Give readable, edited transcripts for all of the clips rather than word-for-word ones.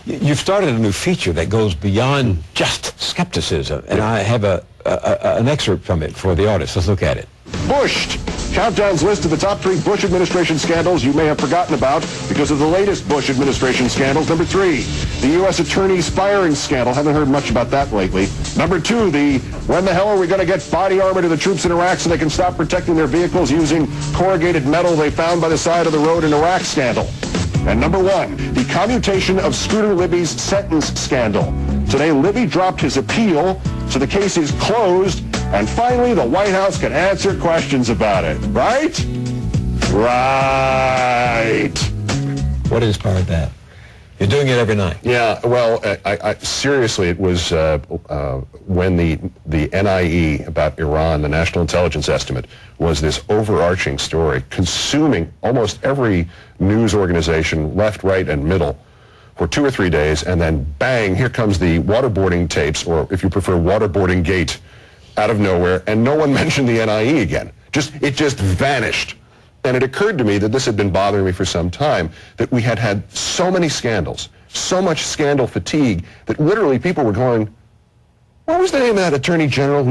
You've started a new feature that goes beyond just skepticism, and I have an excerpt from it for the audience. Let's look at it. Bushed. Countdown's list of the top 3 Bush administration scandals you may have forgotten about because of the latest Bush administration scandals. Number 3, the U.S. Attorney's firing scandal. Haven't heard much about that lately. Number 2, the when the hell are we going to get body armor to the troops in Iraq so they can stop protecting their vehicles using corrugated metal they found by the side of the road in Iraq scandal. And number 1, the commutation of Scooter Libby's sentence scandal. Today, Libby dropped his appeal, so the case is closed, and finally the White House can answer questions about it. Right? Right. What inspired that? You're doing it every night. Yeah, well, I seriously, it was when the NIE about Iran, the National Intelligence Estimate, was this overarching story, consuming almost every news organization, left, right, and middle, for 2 or 3 days, and then bang, here comes the waterboarding tapes, or if you prefer, waterboarding gate, out of nowhere, and no one mentioned the NIE again. It just vanished. And it occurred to me that this had been bothering me for some time, that we had had so many scandals, so much scandal fatigue, that literally people were going, what was the name of that attorney general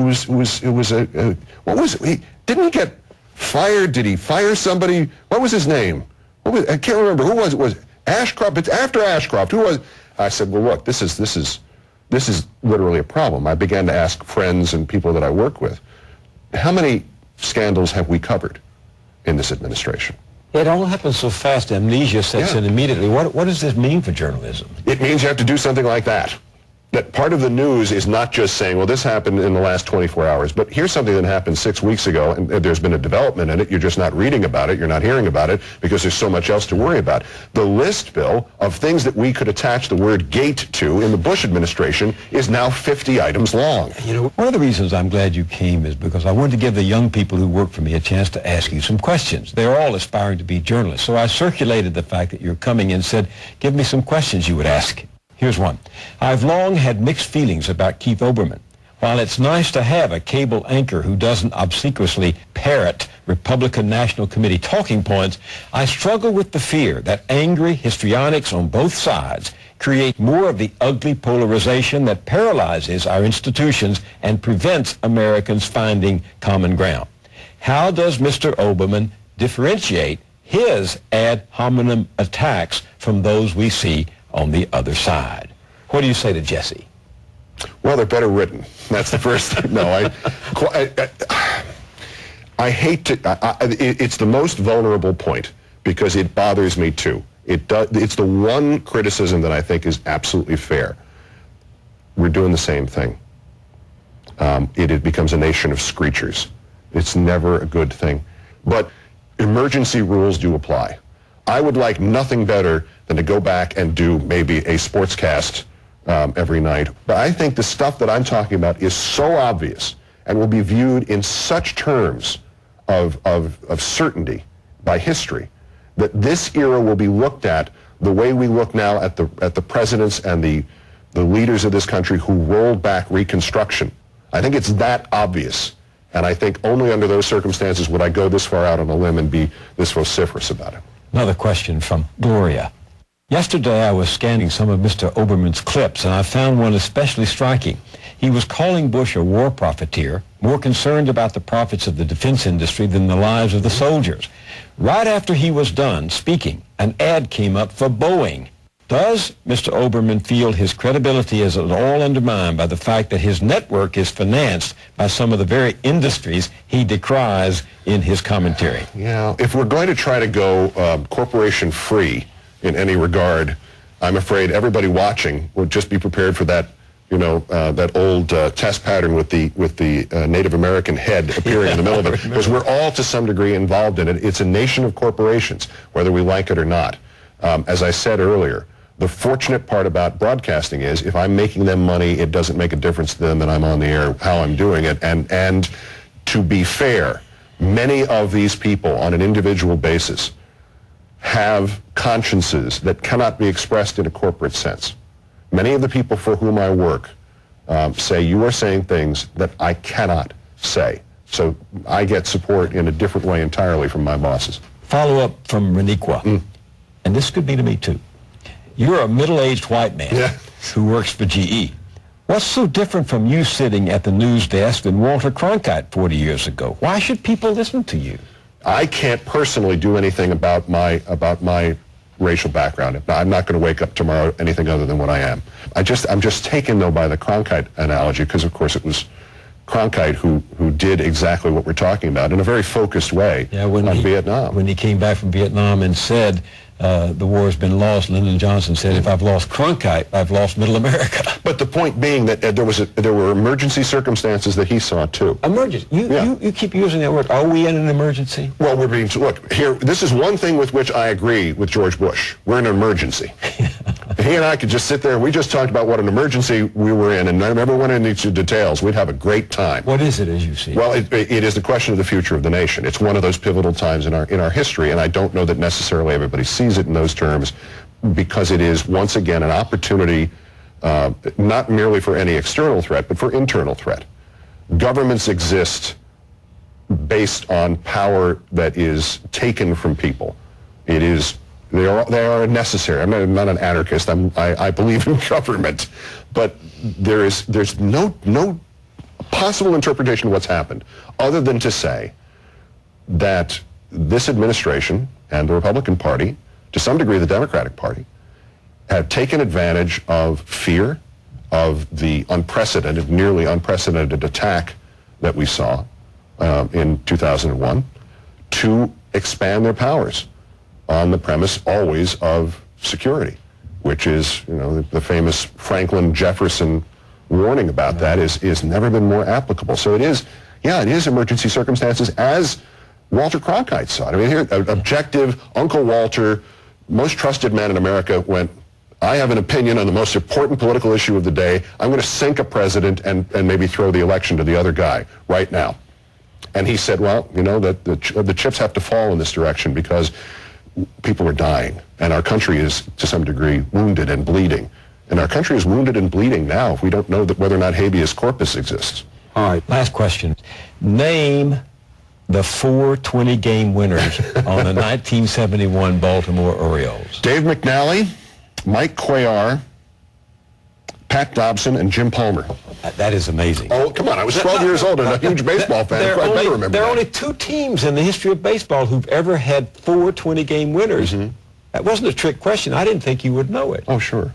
didn't he get fired? Did he fire somebody? What was his name? I can't remember. Who was it? Was Ashcroft? It's after Ashcroft. Who was? I said, well, look, this is literally a problem. I began to ask friends and people that I work with, how many scandals have we covered in this administration? It all happens so fast, amnesia sets in immediately. What does this mean for journalism? It means you have to do something like that. That part of the news is not just saying, well, this happened in the last 24 hours, but here's something that happened 6 weeks ago, and there's been a development in it. You're just not reading about it. You're not hearing about it because there's so much else to worry about. The list, Bill, of things that we could attach the word gate to in the Bush administration is now 50 items long. You know, one of the reasons I'm glad you came is because I wanted to give the young people who work for me a chance to ask you some questions. They're all aspiring to be journalists. So I circulated the fact that you're coming and said, give me some questions you would ask. Here's one. I've long had mixed feelings about Keith Olbermann. While it's nice to have a cable anchor who doesn't obsequiously parrot Republican National Committee talking points, I struggle with the fear that angry histrionics on both sides create more of the ugly polarization that paralyzes our institutions and prevents Americans finding common ground. How does Mr. Olbermann differentiate his ad hominem attacks from those we see on the other side? What do you say to Jesse? Well, they're better written. That's the first thing. No, I hate to, it's the most vulnerable point because it bothers me too. It's the one criticism that I think is absolutely fair. We're doing the same thing. It becomes a nation of screechers. It's never a good thing. But emergency rules do apply. I would like nothing better than to go back and do maybe a sportscast every night. But I think the stuff that I'm talking about is so obvious and will be viewed in such terms of certainty by history that this era will be looked at the way we look now at the presidents and the leaders of this country who rolled back Reconstruction. I think it's that obvious. And I think only under those circumstances would I go this far out on a limb and be this vociferous about it. Another question from Gloria. Yesterday I was scanning some of Mr. Olbermann's clips, and I found one especially striking. He was calling Bush a war profiteer, more concerned about the profits of the defense industry than the lives of the soldiers. Right after he was done speaking, an ad came up for Boeing. Does Mr. Olbermann feel his credibility is at all undermined by the fact that his network is financed by some of the very industries he decries in his commentary? Yeah, if we're going to try to go corporation-free in any regard, I'm afraid everybody watching would just be prepared for that, that old test pattern with the Native American head appearing in the middle of it, because we're all to some degree involved in it. It's a nation of corporations, whether we like it or not. As I said earlier, the fortunate part about broadcasting is if I'm making them money, it doesn't make a difference to them that I'm on the air, how I'm doing it. And to be fair, many of these people on an individual basis have consciences that cannot be expressed in a corporate sense. Many of the people for whom I work say, you are saying things that I cannot say. So I get support in a different way entirely from my bosses. Follow-up from Reniqua. And this could be to me too. You're a middle-aged white man Yeah. who works for GE. What's so different from you sitting at the news desk than Walter Cronkite 40 years ago? Why should people listen to you? I can't personally do anything about my racial background. I'm not going to wake up tomorrow anything other than what I am. I'm just taken, though, by the Cronkite analogy, because, of course, it was Cronkite who did exactly what we're talking about in a very focused way on Vietnam. When he came back from Vietnam and said, the war has been lost, Lyndon Johnson said, if I've lost Cronkite, I've lost Middle America. But the point being that there were emergency circumstances that he saw, too. Emergency. You keep using that word. Are we in an emergency? Well, look, here, this is one thing with which I agree with George Bush. We're in an emergency. He and I could just sit there, we just talked about what an emergency we were in, and never went into details. We'd have a great time. What is it, as you see? Well, it is the question of the future of the nation. It's one of those pivotal times in our history, and I don't know that necessarily everybody sees it in those terms, because it is, once again, an opportunity not merely for any external threat, but for internal threat. Governments exist based on power that is taken from people. They are necessary. I'm not an anarchist. I believe in government, but there's no possible interpretation of what's happened other than to say that this administration and the Republican Party, to some degree the Democratic Party, have taken advantage of fear, of the nearly unprecedented attack that we saw in 2001, to expand their powers on the premise always of security, which is, the famous Franklin Jefferson warning about that is never been more applicable. So it is emergency circumstances, as Walter Cronkite saw it. I mean, here, objective, Uncle Walter, most trusted man in America, went, I have an opinion on the most important political issue of the day. I'm going to sink a president and maybe throw the election to the other guy right now. And he said, well, that the chips have to fall in this direction because people are dying, and our country is, to some degree, wounded and bleeding. And our country is wounded and bleeding now if we don't know whether or not habeas corpus exists. All right, last question. Name the 4 20-game winners on the 1971 Baltimore Orioles. Dave McNally, Mike Cuellar, Pat Dobson, and Jim Palmer. That is amazing. Oh, come on. I was 12 years old and a huge baseball fan. I better remember There are that. only 2 teams in the history of baseball who've ever had 4 20-game winners. Mm-hmm. That wasn't a trick question. I didn't think you would know it. Oh, sure.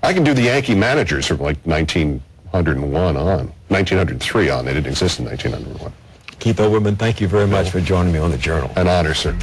I can do the Yankee managers from like 1901 on. 1903 on. They didn't exist in 1901. Keith Olbermann, thank you very much for joining me on The Journal. An honor, sir.